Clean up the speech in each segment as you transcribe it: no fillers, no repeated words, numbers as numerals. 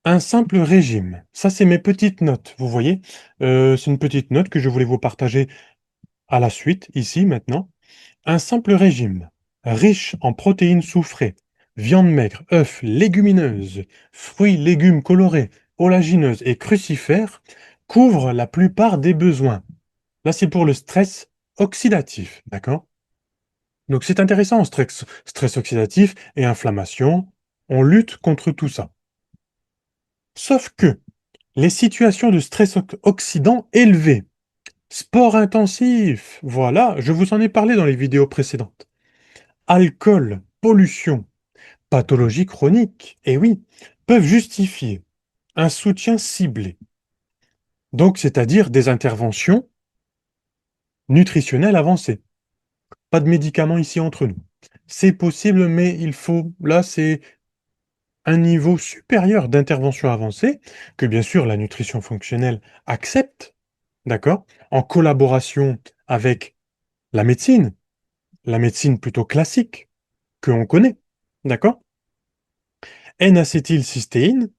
Un simple régime. Ça, c'est mes petites notes, vous voyez? C'est une petite note que je voulais vous partager à la suite, ici, maintenant. Un simple régime, riche en protéines soufrées, viande maigre, œufs, légumineuses, fruits, légumes colorés, oléagineuses et crucifères, couvre la plupart des besoins. Là, c'est pour le stress oxydatif, d'accord? Donc, c'est intéressant, stress oxydatif et inflammation. On lutte contre tout ça. Sauf que les situations de stress oxydant élevé, sport intensif, voilà, je vous en ai parlé dans les vidéos précédentes. Alcool, pollution, pathologie chronique, et oui, peuvent justifier un soutien ciblé. Donc, c'est-à-dire des interventions nutritionnelles avancées. Pas de médicaments ici entre nous. C'est possible, mais il faut, là, c'est un niveau supérieur d'intervention avancée que bien sûr la nutrition fonctionnelle accepte, d'accord, en collaboration avec la médecine plutôt classique que on connaît, d'accord? N-acétylcystéine,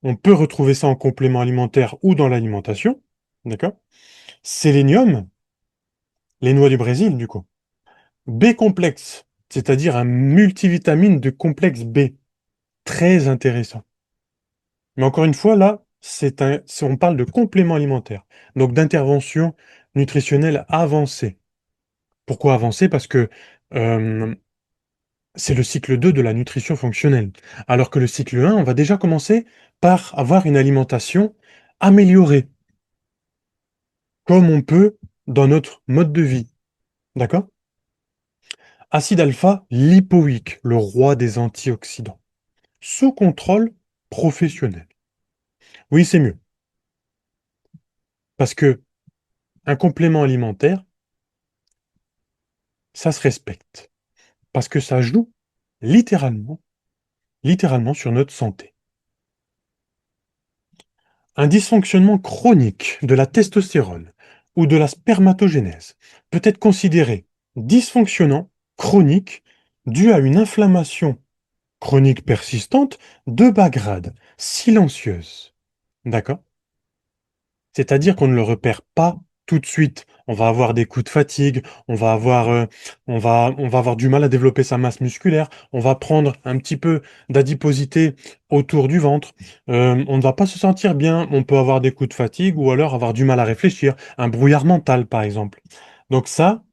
on peut retrouver ça en complément alimentaire ou dans l'alimentation, d'accord? Sélénium, les noix du Brésil du coup. B-complexe, c'est-à-dire un multivitamine de complexe B, très intéressant. Mais encore une fois, là, on parle de complément alimentaire, donc d'intervention nutritionnelle avancée. Pourquoi avancée? Parce que euh, c'est le cycle 2 de la nutrition fonctionnelle. Alors que le cycle 1, on va déjà commencer par avoir une alimentation améliorée, comme on peut dans notre mode de vie. D'accord? Acide alpha lipoïque, le roi des antioxydants, sous contrôle professionnel. Oui, c'est mieux. Parce que un complément alimentaire, ça se respecte. Parce que ça joue littéralement, littéralement sur notre santé. Un dysfonctionnement chronique de la testostérone ou de la spermatogénèse peut être considéré dysfonctionnant, chronique, dû à une inflammation chronique persistante de bas grade, silencieuse. D'accord? C'est-à-dire qu'on ne le repère pas tout de suite. On va avoir des coups de fatigue, on va avoir du mal à développer sa masse musculaire, on va prendre un petit peu d'adiposité autour du ventre, on ne va pas se sentir bien, on peut avoir des coups de fatigue ou alors avoir du mal à réfléchir, un brouillard mental par exemple. Donc ça,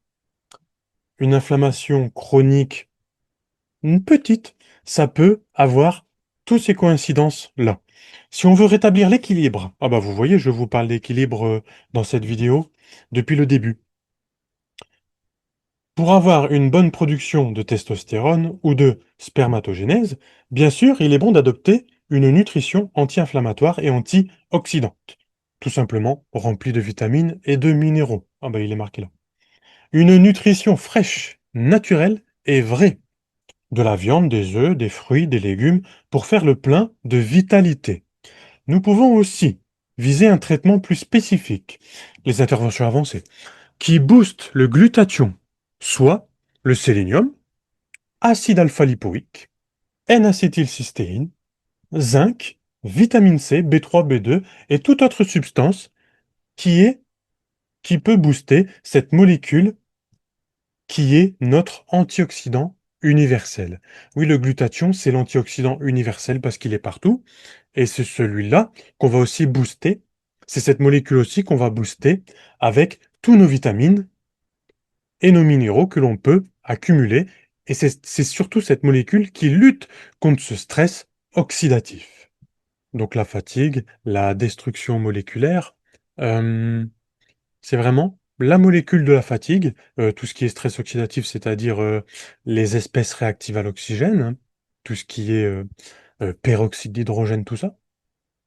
une inflammation chronique une petite, ça peut avoir toutes ces coïncidences-là. Si on veut rétablir l'équilibre, ah bah vous voyez, je vous parle d'équilibre dans cette vidéo depuis le début. Pour avoir une bonne production de testostérone ou de spermatogénèse, bien sûr, il est bon d'adopter une nutrition anti-inflammatoire et antioxydante, tout simplement remplie de vitamines et de minéraux. Ah bah il est marqué là. Une nutrition fraîche, naturelle et vraie de la viande, des œufs, des fruits, des légumes, pour faire le plein de vitalité. Nous pouvons aussi viser un traitement plus spécifique, les interventions avancées, qui boostent le glutathion, soit le sélénium, acide alpha-lipoïque, N-acétylcystéine, zinc, vitamine C, B3, B2 et toute autre substance qui est, qui peut booster cette molécule qui est notre antioxydant universel. Oui, le glutathion, c'est l'antioxydant universel parce qu'il est partout. Et c'est celui-là qu'on va aussi booster. C'est cette molécule aussi qu'on va booster avec tous nos vitamines et nos minéraux que l'on peut accumuler. Et c'est surtout cette molécule qui lutte contre ce stress oxydatif. Donc la fatigue, la destruction moléculaire, euh, c'est vraiment la molécule de la fatigue, tout ce qui est stress oxydatif, c'est-à-dire les espèces réactives à l'oxygène, hein, tout ce qui est peroxyde d'hydrogène, tout ça.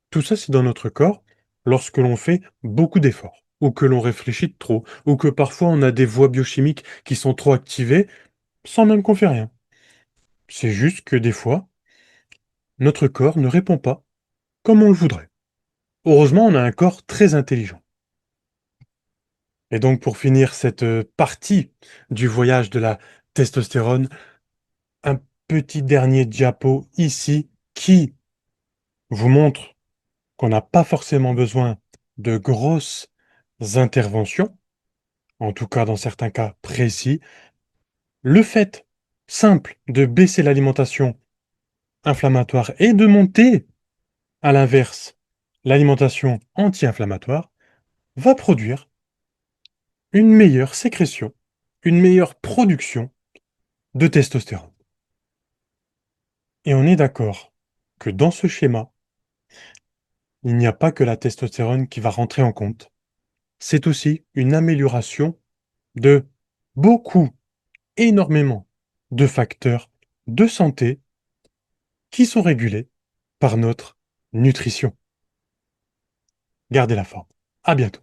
Tout ça, c'est dans notre corps lorsque l'on fait beaucoup d'efforts, ou que l'on réfléchit trop, ou que parfois on a des voies biochimiques qui sont trop activées sans même qu'on fait rien. C'est juste que des fois, notre corps ne répond pas comme on le voudrait. Heureusement, on a un corps très intelligent. Et donc, pour finir cette partie du voyage de la testostérone, un petit dernier diapo ici qui vous montre qu'on n'a pas forcément besoin de grosses interventions, en tout cas dans certains cas précis. Le fait simple de baisser l'alimentation inflammatoire et de monter, à l'inverse, l'alimentation anti-inflammatoire va produire une meilleure sécrétion, une meilleure production de testostérone. Et on est d'accord que dans ce schéma, il n'y a pas que la testostérone qui va rentrer en compte. C'est aussi une amélioration de beaucoup, énormément de facteurs de santé qui sont régulés par notre nutrition. Gardez la forme. À bientôt.